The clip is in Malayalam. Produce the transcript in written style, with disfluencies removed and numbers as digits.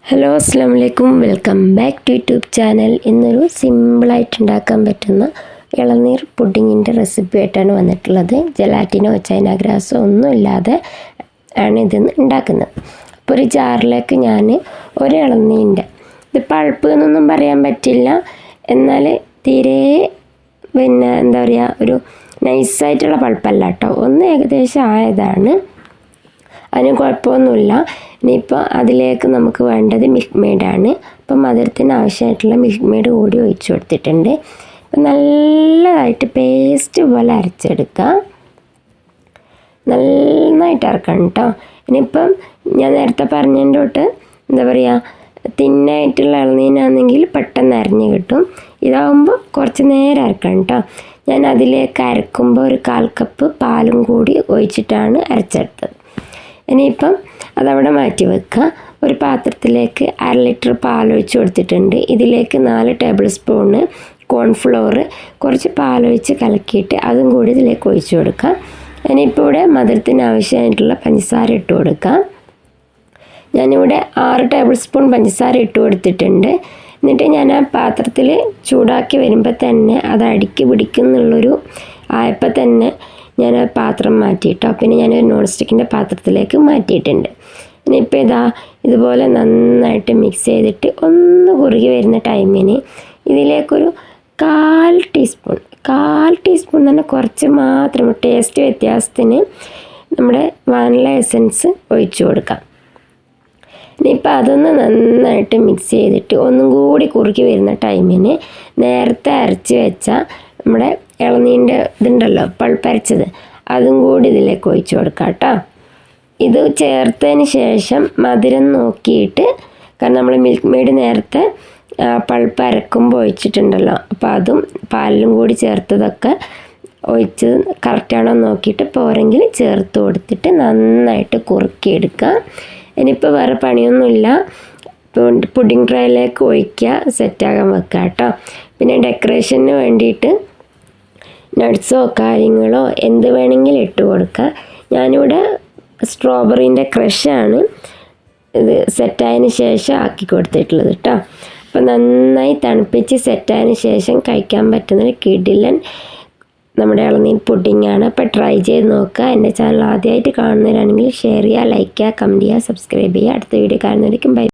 ഹലോ അസ്സാം വലൈക്കും, welcome back to YouTube channel. ഇന്നൊരു സിമ്പിളായിട്ട് ഉണ്ടാക്കാൻ പറ്റുന്ന ഇളനീർ പുഡിങ്ങിൻ്റെ റെസിപ്പി ആയിട്ടാണ് വന്നിട്ടുള്ളത്. ജലാറ്റിനോ ചൈന ഗ്രാസോ ഒന്നുമില്ലാതെ ആണ് ഇത് ഉണ്ടാക്കുന്നത്. അപ്പോൾ ഒരു ജാറിലേക്ക് ഞാൻ ഒരു ഇളനീരിൻ്റെ, ഇത് പൾപ്പ് എന്നൊന്നും പറയാൻ പറ്റില്ല, എന്നാൽ തീരെ എന്താ പറയുക, ഒരു നൈസായിട്ടുള്ള പൾപ്പല്ല കേട്ടോ, ഒന്ന് ഏകദേശം ആയതാണ്. അതിന് കുഴപ്പമൊന്നുമില്ല. ഇനിയിപ്പോൾ അതിലേക്ക് നമുക്ക് വേണ്ടത് മിൽക്ക് മെയ്ഡാണ്. അപ്പം മധുരത്തിന് ആവശ്യമായിട്ടുള്ള മിൽക്ക് മെയ്ഡ് കൂടി ഒഴിച്ചു കൊടുത്തിട്ടുണ്ട്. അപ്പം നല്ലതായിട്ട് പേസ്റ്റ് പോലെ അരച്ചെടുക്കുക. നന്നായിട്ട് അരക്കണം കേട്ടോ. ഇനിയിപ്പം ഞാൻ നേരത്തെ പറഞ്ഞതിൻ്റെ തൊട്ട് എന്താ പറയുക, തിന്നായിട്ടുള്ള ഇളനീനാണെങ്കിൽ പെട്ടെന്ന് അരഞ്ഞ് കിട്ടും. ഇതാവുമ്പോൾ കുറച്ച് നേരം അരക്കണം കേട്ടോ. ഞാൻ അതിലേക്ക് അരക്കുമ്പോൾ ഒരു 1/4 കപ്പ് പാലും കൂടി ഒഴിച്ചിട്ടാണ് അരച്ചെടുത്തത്. ഇനിയിപ്പം അതവിടെ മാറ്റി വെക്കുക. ഒരു പാത്രത്തിലേക്ക് 1/2 ലിറ്റർ പാലൊഴിച്ച് കൊടുത്തിട്ടുണ്ട്. ഇതിലേക്ക് 4 ടേബിൾ സ്പൂണ് കോൺഫ്ലോർ കുറച്ച് പാലൊഴിച്ച് കലക്കിയിട്ട് അതും കൂടി ഇതിലേക്ക് ഒഴിച്ച് കൊടുക്കുക. ഇനിയിപ്പോൾ ഇവിടെ മധുരത്തിന് ആവശ്യമായിട്ടുള്ള പഞ്ചസാര ഇട്ട് കൊടുക്കുക. ഞാനിവിടെ 6 ടേബിൾ സ്പൂൺ പഞ്ചസാര ഇട്ട് കൊടുത്തിട്ടുണ്ട്. എന്നിട്ട് ഞാൻ ആ പാത്രത്തിൽ ചൂടാക്കി വരുമ്പോൾ തന്നെ അത് അടിക്ക് പിടിക്കുന്നുള്ളൊരു ആയപ്പോൾ തന്നെ ഞാൻ ആ പാത്രം മാറ്റിയിട്ടോ. പിന്നെ ഞാനൊരു നോൺ സ്റ്റിക്കിൻ്റെ പാത്രത്തിലേക്ക് മാറ്റിയിട്ടുണ്ട്. ഇനിയിപ്പോൾ ഇതുപോലെ നന്നായിട്ട് മിക്സ് ചെയ്തിട്ട് ഒന്ന് കുറുകി വരുന്ന ടൈമിന് ഇതിലേക്കൊരു 1/4 ടീസ്പൂൺ തന്നെ കുറച്ച് മാത്രം ടേസ്റ്റ് വ്യത്യാസത്തിന് നമ്മുടെ വാനില എസൻസ് ഒഴിച്ചു കൊടുക്കാം. ഇനിയിപ്പോൾ അതൊന്ന് നന്നായിട്ട് മിക്സ് ചെയ്തിട്ട് ഒന്നും കൂടി കുറുകി വരുന്ന ടൈമിന് നേരത്തെ അരച്ച് വെച്ച നമ്മുടെ ഇളനീരിൻ്റെ ഇതുണ്ടല്ലോ, പൾപ്പരച്ചത്, അതും കൂടി ഇതിലേക്ക് ഒഴിച്ച് കൊടുക്കാം കേട്ടോ. ഇത് ചേർത്തതിന് ശേഷം മധുരം നോക്കിയിട്ട്, കാരണം നമ്മൾ മിൽക്ക് മെയ്ഡ് നേരത്തെ പൾപ്പ് അരക്കുമ്പോൾ ഒഴിച്ചിട്ടുണ്ടല്ലോ, അപ്പോൾ അതും പാലിലും കൂടി ചേർത്തതൊക്കെ ഒഴിച്ച് കറക്റ്റാണോ നോക്കിയിട്ട് പോരെങ്കിൽ ചേർത്ത് കൊടുത്തിട്ട് നന്നായിട്ട് കുറുക്കിയെടുക്കുക. ഇനിയിപ്പോൾ വേറെ പണിയൊന്നുമില്ല, പുഡിംഗ് ട്രേയിലേക്ക് ഒഴിക്കുക, സെറ്റാകാൻ വെക്കുക കേട്ടോ. പിന്നെ ഡെക്കറേഷന് വേണ്ടിയിട്ട് നട്ട്സോ കാര്യങ്ങളോ എന്ത് വേണമെങ്കിലും ഇട്ട് കൊടുക്കുക. ഞാനിവിടെ സ്ട്രോബെറീൻ്റെ ക്രഷാണ് ഇത് സെറ്റായതിന് ശേഷം ആക്കി കൊടുത്തിട്ടുള്ളത് കേട്ടോ. അപ്പോൾ നന്നായി തണുപ്പിച്ച് സെറ്റായതിന് ശേഷം കഴിക്കാൻ പറ്റുന്നൊരു കിടിലൻ നമ്മുടെ ഇളനീർ പുഡിങ്ങാണ്. അപ്പോൾ ട്രൈ ചെയ്ത് നോക്കുക. എൻ്റെ ചാനൽ ആദ്യമായിട്ട് കാണുന്നവരാണെങ്കിൽ ഷെയർ ചെയ്യുക, ലൈക്ക് ചെയ്യുക, കമൻറ്റ് ചെയ്യുക, സബ്സ്ക്രൈബ് ചെയ്യുക. അടുത്ത വീഡിയോ കാണുന്നവരേക്കും ബൈ.